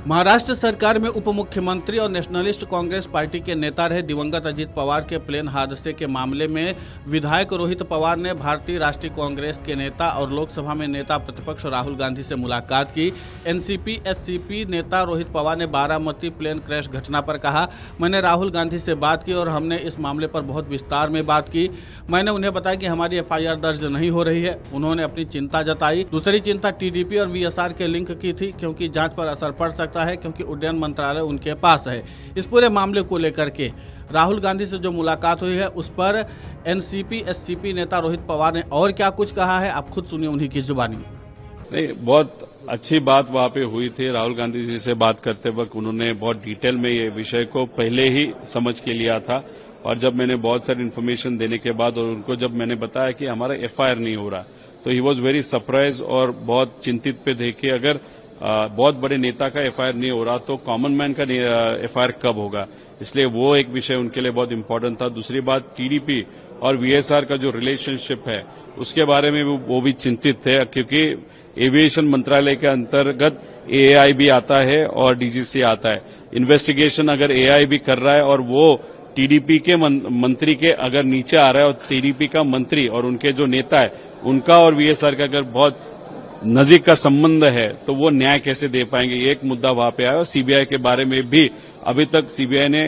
महाराष्ट्र सरकार में उप मुख्यमंत्री और नेशनलिस्ट कांग्रेस पार्टी के नेता रहे दिवंगत अजीत पवार के प्लेन हादसे के मामले में विधायक रोहित पवार ने भारतीय राष्ट्रीय कांग्रेस के नेता और लोकसभा में नेता प्रतिपक्ष राहुल गांधी से मुलाकात की। एनसीपी एससीपी नेता रोहित पवार ने बारामती प्लेन क्रैश घटना पर कहा, मैंने राहुल गांधी से बात की और हमने इस मामले पर बहुत विस्तार में बात की। मैंने उन्हें बताया कि हमारी एफआईआर दर्ज नहीं हो रही है। उन्होंने अपनी चिंता जताई। दूसरी चिंता टीडीपी और वीएसआर के लिंक की थी, क्योंकि जांच पर असर पड़ सकता है, क्योंकि उड्डयन मंत्रालय उनके पास है। इस पूरे मामले को लेकर के राहुल गांधी से जो मुलाकात हुई है उस पर एनसीपी एससीपी नेता रोहित पवार ने और क्या कुछ कहा है, आप खुद सुनिए उन्हीं की जुबानी। नहीं, बहुत अच्छी बात वहाँ पे हुई थी। राहुल गांधी जी से बात करते वक्त उन्होंने बहुत डिटेल में ये विषय को पहले ही समझ के लिया था, और जब मैंने बहुत सारी इन्फॉर्मेशन देने के बाद और उनको जब मैंने बताया कि हमारा एफआईआर नहीं हो रहा, तो ही वॉज वेरी सरप्राइज और बहुत चिंतित पे देखे। अगर बहुत बड़े नेता का एफआईआर नहीं हो रहा तो कॉमन मैन का एफआईआर कब होगा, इसलिए वो एक विषय उनके लिए बहुत इंपॉर्टेंट था। दूसरी बात, टीडीपी और वीएसआर का जो रिलेशनशिप है उसके बारे में वो भी चिंतित थे, क्योंकि एविएशन मंत्रालय के अंतर्गत एआई भी आता है और डीजीसी आता है। इन्वेस्टिगेशन अगर एआई भी कर रहा है और वो टीडीपी के मंत्री के अगर नीचे आ रहा है और टीडीपी का मंत्री और उनके जो नेता है उनका और वीएसआर का अगर बहुत नजीक का संबंध है तो वो न्याय कैसे दे पाएंगे, ये एक मुद्दा वहां पे आया। और सीबीआई के बारे में भी अभी तक सीबीआई ने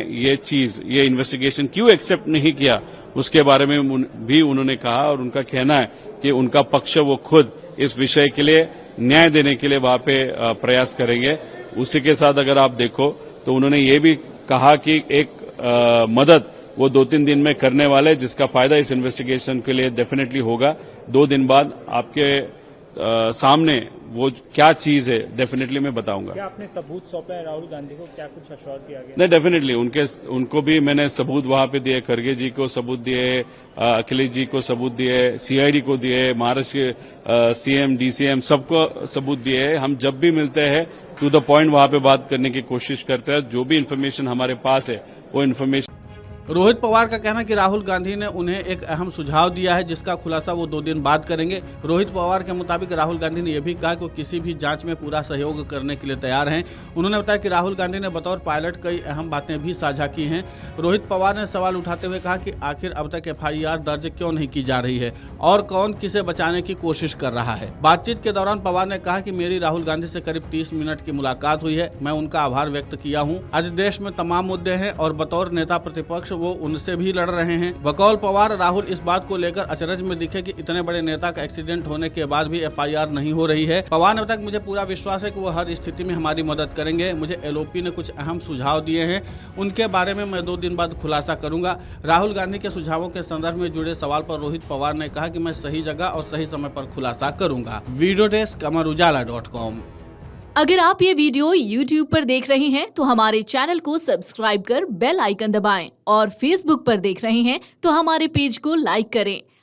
ये इन्वेस्टिगेशन क्यों एक्सेप्ट नहीं किया, उसके बारे में भी उन्होंने कहा, और उनका कहना है कि उनका पक्ष वो खुद इस विषय के लिए न्याय देने के लिए वहां पे प्रयास करेंगे। उसी के साथ अगर आप देखो तो उन्होंने ये भी कहा कि एक मदद वो 2-3 दिन में करने वाले, जिसका फायदा इस इन्वेस्टिगेशन के लिए डेफिनेटली होगा। 2 दिन बाद आपके सामने वो क्या चीज है डेफिनेटली मैं बताऊंगा। क्या आपने सबूत सौंपे हैं राहुल गांधी को, क्या कुछ अश्योर किया गया? नहीं, डेफिनेटली उनको भी मैंने सबूत वहां पे दिए। खरगे जी को सबूत दिए, अखिलेश जी को सबूत दिए, सीआईडी को दिए, महाराष्ट्र के सीएम डीसीएम सबको सबूत दिए। हम जब भी मिलते हैं टू द पॉइंट वहां पे बात करने की कोशिश करते हैं। जो भी इन्फॉर्मेशन हमारे पास है वो इन्फॉर्मेशन। रोहित पवार का कहना है कि राहुल गांधी ने उन्हें एक अहम सुझाव दिया है, जिसका खुलासा वो 2 दिन बाद करेंगे। रोहित पवार के मुताबिक राहुल गांधी ने यह भी कहा कि वो किसी भी जांच में पूरा सहयोग करने के लिए तैयार हैं। उन्होंने बताया कि राहुल गांधी ने बतौर पायलट कई अहम बातें भी साझा की हैं। रोहित पवार ने सवाल उठाते हुए कहा कि आखिर अब तक एफआईआर दर्ज क्यों नहीं की जा रही है और कौन किसे बचाने की कोशिश कर रहा है। बातचीत के दौरान पवार ने कहा कि मेरी राहुल गांधी से करीब 30 मिनट की मुलाकात हुई है। मैं उनका आभार व्यक्त किया हूँ। आज देश में तमाम मुद्दे हैं और बतौर नेता प्रतिपक्ष वो उनसे भी लड़ रहे हैं। बकौल पवार, राहुल इस बात को लेकर अचरज में दिखे कि इतने बड़े नेता का एक्सीडेंट होने के बाद भी एफआईआर नहीं हो रही है। पवार ने बताया, मुझे पूरा विश्वास है कि वो हर स्थिति में हमारी मदद करेंगे। मुझे एलओपी ने कुछ अहम सुझाव दिए हैं, उनके बारे में मैं 2 दिन बाद खुलासा करूंगा। राहुल गांधी के सुझावों के संदर्भ में जुड़े सवाल पर रोहित पवार ने कहा कि मैं सही जगह और सही समय पर खुलासा करूंगा। Video desk amarujala.com। अगर आप ये वीडियो YouTube पर देख रहे हैं तो हमारे चैनल को सब्सक्राइब कर बेल आइकन दबाएं, और Facebook पर देख रहे हैं तो हमारे पेज को लाइक करें।